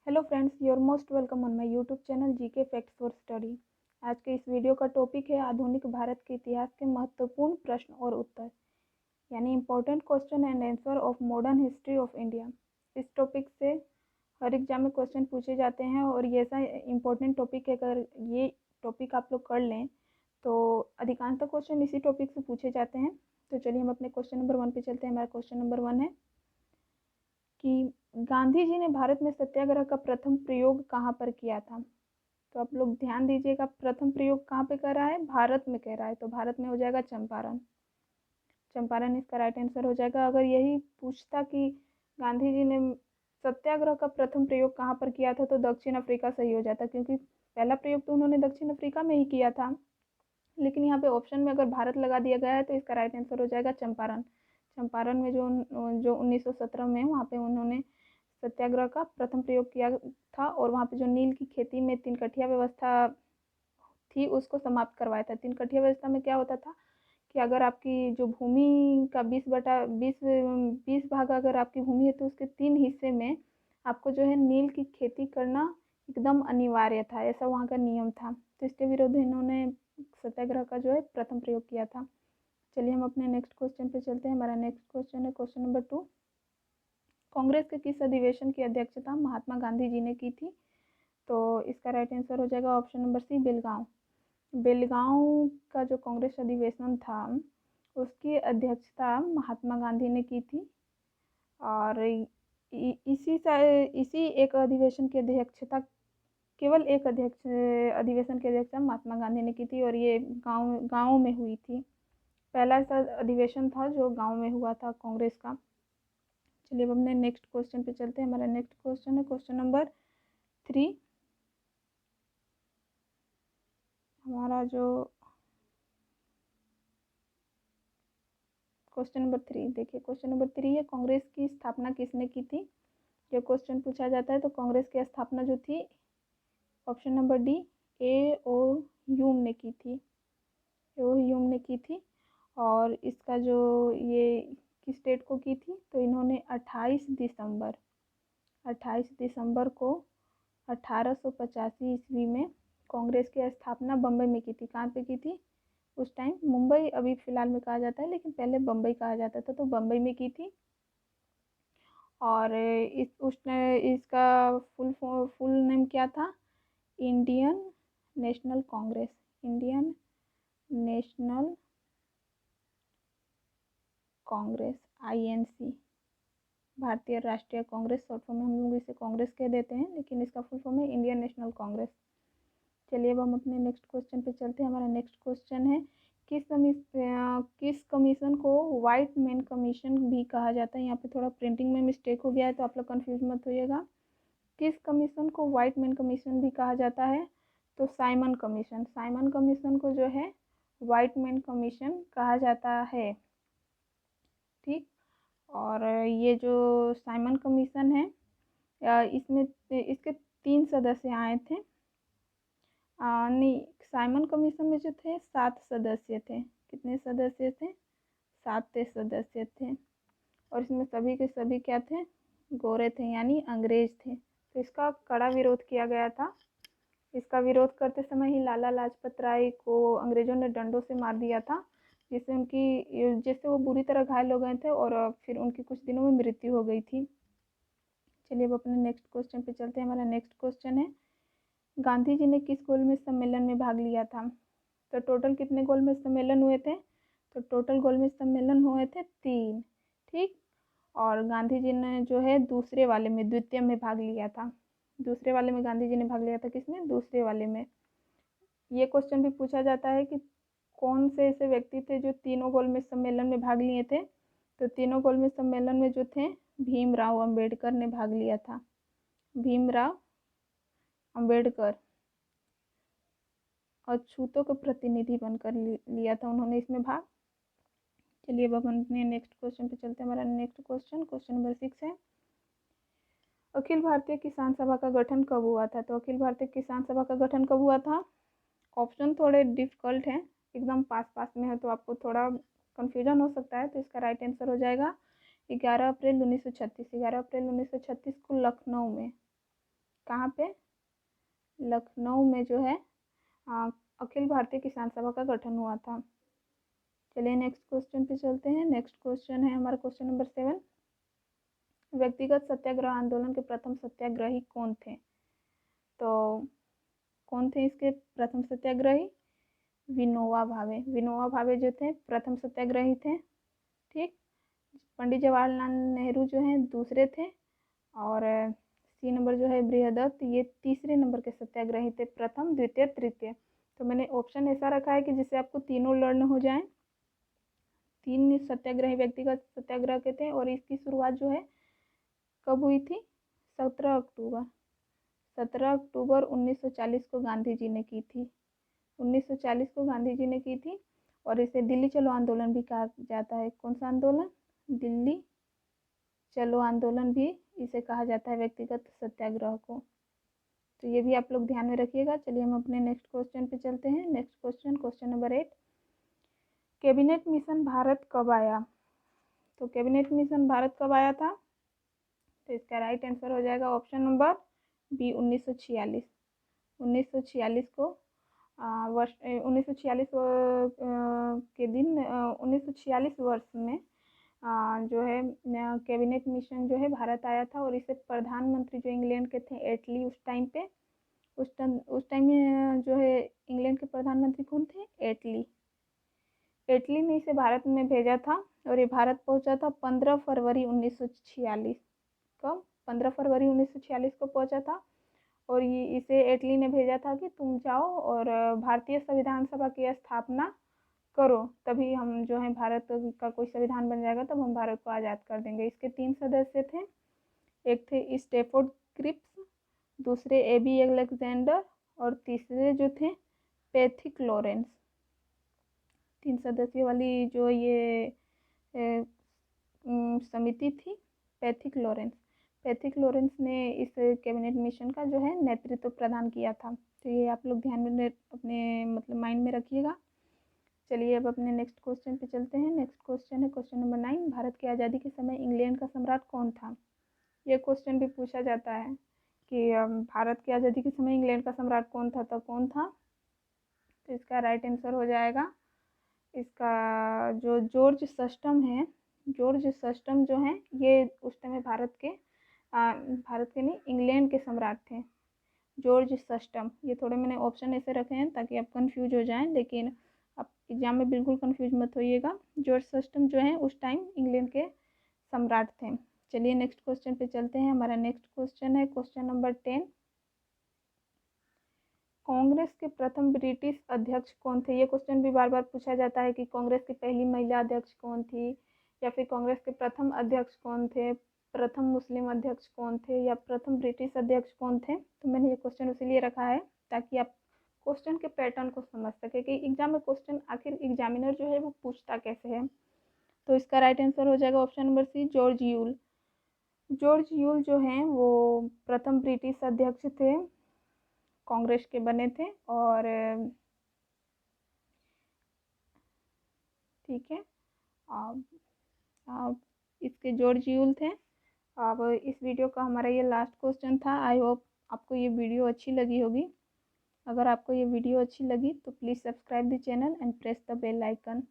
Hello friends, your most welcome on my YouTube channel GK facts for study. आज के इस video का topic है आधुनिक भारत के इतिहास के महत्वपूर्ण प्रश्न और उत्तर, यानी important question and answer of modern history of India. इस टॉपिक से हर एग्जाम में क्वेश्चन पूछे जाते हैं और ये ऐसा इम्पोर्टेंट टॉपिक है, अगर ये टॉपिक आप लोग कर लें तो अधिकांशतः क्वेश्चन इसी टॉपिक से पूछे जाते हैं। तो चलिए हम अपने क्वेश्चन नंबर 1 पे चलते हैं। हमारा क्वेश्चन नंबर 1 है कि गांधी जी ने भारत में सत्याग्रह का प्रथम प्रयोग कहाँ पर किया था। तो आप लोग ध्यान दीजिएगा, प्रथम प्रयोग कहाँ पे कर रहा है? भारत में कह रहा है, तो भारत में हो जाएगा चंपारण। चंपारण इसका राइट आंसर हो जाएगा। अगर यही पूछता कि गांधी जी ने सत्याग्रह का प्रथम प्रयोग कहाँ पर किया था तो दक्षिण अफ्रीका सही हो जाता, क्योंकि पहला प्रयोग तो उन्होंने दक्षिण अफ्रीका में ही किया था। लेकिन यहाँ पे ऑप्शन में अगर भारत लगा दिया गया है तो इसका राइट आंसर हो जाएगा चंपारण। चंपारण में जो 1917 में वहाँ पे उन्होंने सत्याग्रह का प्रथम प्रयोग किया था और वहाँ पे जो नील की खेती में 3 कठिया व्यवस्था थी उसको समाप्त करवाया था। 3 कठिया व्यवस्था में क्या होता था कि अगर आपकी जो भूमि का 20 भाग अगर आपकी भूमि है तो उसके 3 हिस्से में आपको जो है नील की खेती करना एकदम अनिवार्य था, ऐसा वहाँ का नियम था। तो इसके विरुद्ध इन्होंने सत्याग्रह का जो है प्रथम प्रयोग किया था। चलिए हम अपने नेक्स्ट क्वेश्चन पे चलते हैं। हमारा नेक्स्ट क्वेश्चन है क्वेश्चन नंबर 2। कांग्रेस के किस अधिवेशन की अध्यक्षता महात्मा गांधी जी ने की थी? तो इसका राइट आंसर हो जाएगा option number C, Belgaum. Belgaum का जो कांग्रेस अधिवेशन था उसकी अध्यक्षता महात्मा गांधी ने की थी और इसी एक अधिवेशन की अध्यक्षता, केवल एक अधिवेशन की अध्यक्षता महात्मा गांधी ने की थी और ये गांव गांव में हुई थी। पहला ऐसा अधिवेशन था जो गांव में हुआ था कांग्रेस का। चलिए अब अपने नेक्स्ट क्वेश्चन पे चलते हैं। हमारा नेक्स्ट क्वेश्चन है क्वेश्चन नंबर 3। हमारा जो क्वेश्चन नंबर 3 देखिए, क्वेश्चन नंबर 3 है कांग्रेस की स्थापना किसने की थी। जब क्वेश्चन पूछा जाता है तो कांग्रेस की स्थापना जो थी ऑप्शन नंबर डी, ए ओ ह्यूम ने की थी। ए ओ ह्यूम ने की थी और इसका जो ये किस डेट को की थी तो इन्होंने 28 दिसंबर को 1885 ईस्वी में कांग्रेस की स्थापना बम्बई में की थी। कहाँ पे की थी उस टाइम? मुंबई अभी फ़िलहाल में कहा जाता है, लेकिन पहले बम्बई कहा जाता था, तो बम्बई में की थी। और इसका फुल नेम क्या था? Indian national Congress. Indian national Congress, INC, भारतीय राष्ट्रीय कांग्रेस। शॉर्ट फॉर्म में हम लोग इसे कांग्रेस कह देते हैं, लेकिन इसका फुल फॉर्म है इंडियन नेशनल कांग्रेस। चलिए अब हम अपने नेक्स्ट क्वेश्चन पे चलते हैं। हमारा नेक्स्ट क्वेश्चन है किस कमीशन को व्हाइट मैन कमीशन भी कहा जाता है। यहाँ पे थोड़ा प्रिंटिंग में मिस्टेक हो गया है तो आप लोग कंफ्यूज मत होइएगा। किस कमीशन को व्हाइट मैन कमीशन भी कहा जाता है? तो साइमन कमीशन। साइमन कमीशन को जो है व्हाइट मैन कमीशन कहा जाता है। ठीक, और ये जो साइमन कमीशन है इसमें इसके 3 सदस्य आए थे। नहीं, साइमन कमीशन में जो थे 7 सदस्य थे। कितने सदस्य थे? 7 सदस्य थे और इसमें सभी के सभी क्या थे? गोरे थे, यानी अंग्रेज थे। तो इसका कड़ा विरोध किया गया था। इसका विरोध करते समय ही लाला लाजपत राय को अंग्रेजों ने डंडों से मार दिया था, जिससे वो बुरी तरह घायल हो गए थे और फिर उनकी कुछ दिनों में मृत्यु हो गई थी। चलिए अब अपने नेक्स्ट क्वेश्चन पे चलते हैं। हमारा नेक्स्ट क्वेश्चन है गांधी जी ने किस गोलमेज सम्मेलन में भाग लिया था। तो टोटल कितने गोलमेज सम्मेलन हुए थे? तो टोटल गोलमेज सम्मेलन हुए थे 3। ठीक, और गांधी जी ने जो है दूसरे वाले में, द्वितीय में भाग लिया था। दूसरे वाले में गांधी जी ने भाग लिया था। किसमें? दूसरे वाले में। ये क्वेश्चन भी पूछा जाता है कि कौन से ऐसे व्यक्ति थे जो तीनों गोलमेज सम्मेलन में भाग लिए थे। तो तीनों गोलमेज सम्मेलन में जो थे भीमराव अंबेडकर ने भाग लिया था। भीमराव अंबेडकर अछूतों के प्रतिनिधि बनकर लिया था उन्होंने इसमें भाग। चलिए अब हम अपने नेक्स्ट क्वेश्चन पे चलते हैं। हमारा नेक्स्ट क्वेश्चन नंबर 6 है अखिल भारतीय किसान सभा का गठन कब हुआ था। तो अखिल भारतीय किसान सभा का गठन कब हुआ था? ऑप्शन थोड़े डिफिकल्ट हैं, एकदम पास पास में है तो आपको थोड़ा कन्फ्यूजन हो सकता है। तो इसका राइट आंसर हो जाएगा 11 अप्रैल 1936। 11 अप्रैल 1936 को लखनऊ में कहाँ पे, लखनऊ में जो है अखिल भारतीय किसान सभा का गठन हुआ था। चलिए नेक्स्ट क्वेश्चन पे चलते हैं। नेक्स्ट क्वेश्चन है हमारा क्वेश्चन नंबर 7। व्यक्तिगत सत्याग्रह आंदोलन के प्रथम सत्याग्रही कौन थे? तो कौन थे इसके प्रथम सत्याग्रही? विनोबा भावे। विनोबा भावे जो थे प्रथम सत्याग्रही थे। ठीक, पंडित जवाहरलाल नेहरू जो हैं दूसरे थे, और सी नंबर जो है बृहदत्त, ये तीसरे नंबर के सत्याग्रही थे, प्रथम द्वितीय तृतीय। तो मैंने ऑप्शन ऐसा रखा है कि जिससे आपको तीनों लर्न हो जाए। 3 सत्याग्रही व्यक्तिगत सत्याग्रह के थे, और इसकी शुरुआत जो है कब हुई थी? 17 अक्टूबर 1940 को गांधी जी ने की थी। 1940 को गांधी जी ने की थी, और इसे दिल्ली चलो आंदोलन भी कहा जाता है। कौन सा आंदोलन? दिल्ली चलो आंदोलन भी इसे कहा जाता है, व्यक्तिगत सत्याग्रह को। तो ये भी आप लोग ध्यान में रखिएगा। चलिए हम अपने नेक्स्ट क्वेश्चन पे चलते हैं। Next question, question number 8। Cabinet mission Bharat कब आया? तो कैबिनेट मिशन भारत कब आया था? तो इसका राइट आंसर हो जाएगा ऑप्शन नंबर बी, 1946। 1946 को वर्ष 1946 के दिन 1946 वर्ष में जो है कैबिनेट मिशन जो है भारत आया था, और इसे प्रधानमंत्री जो इंग्लैंड के थे एटली, उस टाइम में जो है इंग्लैंड के प्रधानमंत्री कौन थे? एटली ने इसे भारत में भेजा था, और ये भारत पहुंचा था 15 फरवरी 1946। कब? 15 फरवरी 1946 को पहुंचा था, और ये इसे एटली ने भेजा था कि तुम जाओ और भारतीय संविधान सभा की स्थापना करो, तभी हम जो है भारत का कोई संविधान बन जाएगा, तब हम भारत को आज़ाद कर देंगे। इसके 3 सदस्य थे। एक थे स्टेफोर्ड क्रिप्स, दूसरे एबी अलेक्जेंडर, और तीसरे जो थे पैथिक लॉरेंस। 3 सदस्यों वाली जो ये समिति थी, पैथिक लॉरेंस ने इस कैबिनेट मिशन का जो है नेतृत्व प्रदान किया था। तो ये आप लोग ध्यान में अपने मतलब माइंड में रखिएगा। चलिए अब अपने नेक्स्ट क्वेश्चन पे चलते हैं। नेक्स्ट क्वेश्चन है क्वेश्चन नंबर 9। भारत की आज़ादी के समय इंग्लैंड का सम्राट कौन था? ये क्वेश्चन भी पूछा जाता है कि भारत की आज़ादी के समय इंग्लैंड का सम्राट कौन था, तो कौन था? तो इसका राइट आंसर हो जाएगा इसका जो जॉर्ज सस्टम है। जॉर्ज सस्टम जो है ये उस समय भारत के नहीं, इंग्लैंड के सम्राट थे, जॉर्ज सस्टम। ये थोड़े मैंने ऑप्शन ऐसे रखे हैं ताकि आप कंफ्यूज हो जाएं, लेकिन आप एग्जाम में बिल्कुल कंफ्यूज मत होइएगा। जॉर्ज सस्टम जो है उस टाइम इंग्लैंड के सम्राट थे। चलिए नेक्स्ट क्वेश्चन पे चलते हैं। हमारा नेक्स्ट क्वेश्चन है क्वेश्चन नंबर 10। कांग्रेस के प्रथम ब्रिटिश अध्यक्ष कौन थे? ये क्वेश्चन भी बार बार पूछा जाता है कि कांग्रेस की पहली महिला अध्यक्ष कौन थी, या फिर कांग्रेस के प्रथम अध्यक्ष कौन थे, प्रथम मुस्लिम अध्यक्ष कौन थे, या प्रथम ब्रिटिश अध्यक्ष कौन थे। तो मैंने ये क्वेश्चन इसीलिए रखा है ताकि आप क्वेश्चन के पैटर्न को समझ सके कि एग्जाम में क्वेश्चन आखिर एग्जामिनर जो है वो पूछता कैसे है। तो इसका राइट आंसर हो जाएगा option number C, George Yule. George Yule जो हैं वो प्रथम ब्रिटिश अध्यक्ष थे, कांग्रेस के बने थे। और ठीक है, अब इसके जॉर्ज यूल थे। अब इस वीडियो का हमारा ये लास्ट क्वेश्चन था। आई होप आपको ये वीडियो अच्छी लगी होगी। अगर आपको ये वीडियो अच्छी लगी तो please subscribe the channel and press the bell icon.